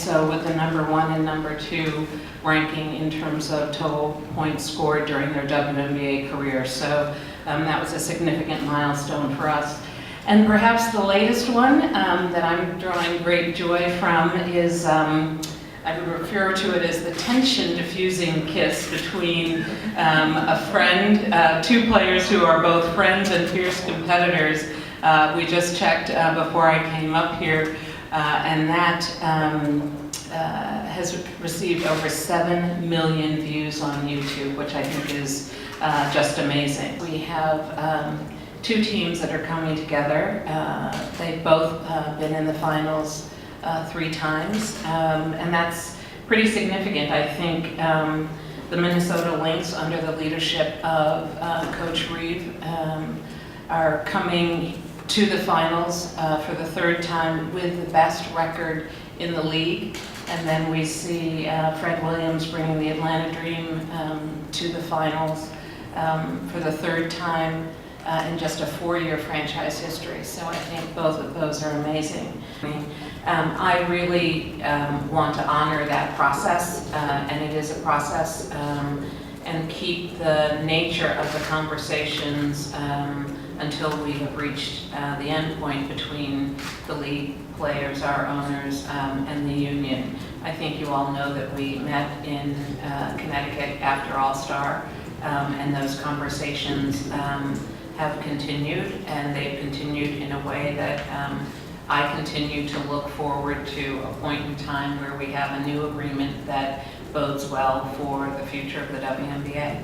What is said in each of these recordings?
so with the #1 and #2 ranking in terms of total points scored during their WNBA career. So that was a significant milestone for us. And perhaps the latest one that I'm drawing great joy from is, I would refer to it as the tension-diffusing kiss between a friend, two players who are both friends and fierce competitors. We just checked before I came up here, and that has received over 7 million views on YouTube, which I think is just amazing. We have two teams that are coming together. They've both been in the finals 3 times, and that's pretty significant. I think the Minnesota Lynx, under the leadership of Coach Reeve, are coming to the finals for the 3rd time with the best record in the league. And then we see Fred Williams bringing the Atlanta Dream to the finals for the 3rd time in just a 4-year franchise history. So I think both of those are amazing. I really want to honor that process, and it is a process, and keep the nature of the conversations until we have reached the end point between the league players, our owners, and the union. I think you all know that we met in Connecticut after All-Star, and those conversations have continued, and they've continued in a way that I continue to look forward to a point in time where we have a new agreement that bodes well for the future of the WNBA.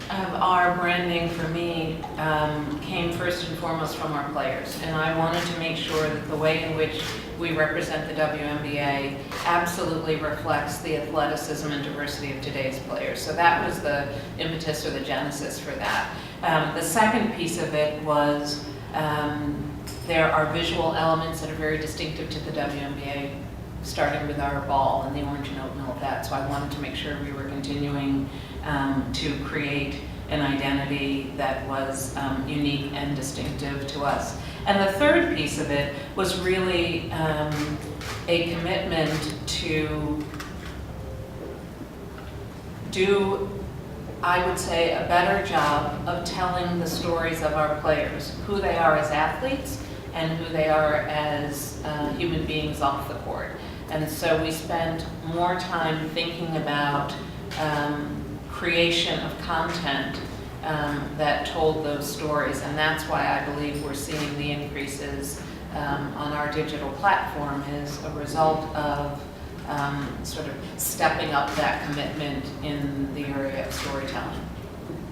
Our branding, for me, came first and foremost from our players, and I wanted to make sure that the way in which we represent the WNBA absolutely reflects the athleticism and diversity of today's players. So that was the impetus or the genesis for that. The second piece of it was there are visual elements that are very distinctive to the WNBA, starting with our ball and the orange and oatmeal of that. So I wanted to make sure we were continuing to create an identity that was unique and distinctive to us. And the third piece of it was really a commitment to do, I would say, a better job of telling the stories of our players, who they are as athletes and who they are as human beings off the court. And so we spent more time thinking about creation of content that told those stories, and that's why I believe we're seeing the increases on our digital platform as a result of sort of stepping up that commitment in the area of storytelling.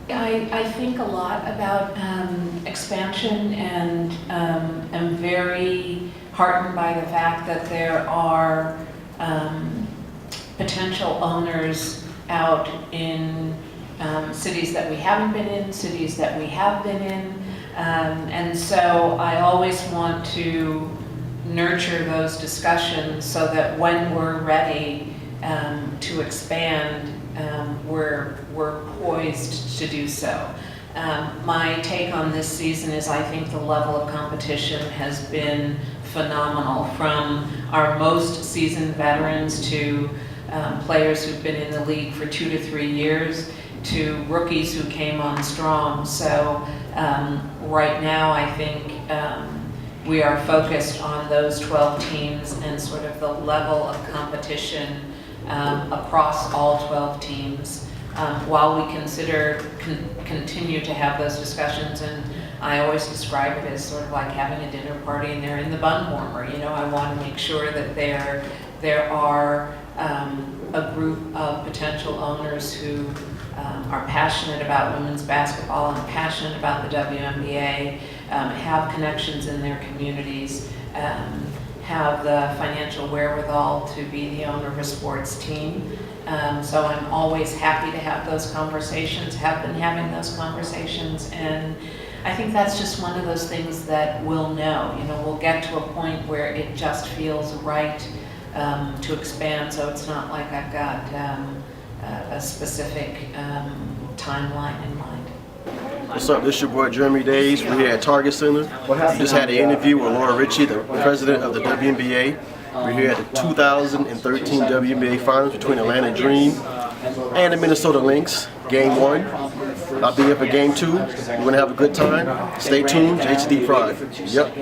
I think a lot about expansion, and am very heartened by the fact that there are potential owners out in cities that we haven't been in, cities that we have been in, and so I always want to nurture those discussions so that when we're ready to expand, we're poised to do so. My take on this season is I think the level of competition has been phenomenal, from our most seasoned veterans to players who've been in the league for 2 to 3 years, to rookies who came on strong. So right now I think we are focused on those 12 teams and sort of the level of competition across all 12 teams, while we continue to have those discussions. And I always describe it as sort of like having a dinner party and they're in the bun warmer. You know, I want to make sure that there are a group of potential owners who are passionate about women's basketball and passionate about the WNBA, have connections in their communities, have the financial wherewithal to be the owner of a sports team. So I'm always happy to have those conversations, have been having those conversations, and I think that's just one of those things that we'll know. You know, we'll get to a point where it just feels right to expand, so it's not like I've got a specific timeline in mind. What's up? This is your boy Jeremy Days. We're here at Target Center. We just had an interview with Laurel Richie, the president of the WNBA. We're here at the 2013 WNBA Finals between Atlanta Dream and the Minnesota Lynx, Game 1. I'll be here for Game 2. We're going to have a good time. Stay tuned, HD Pride. Yep.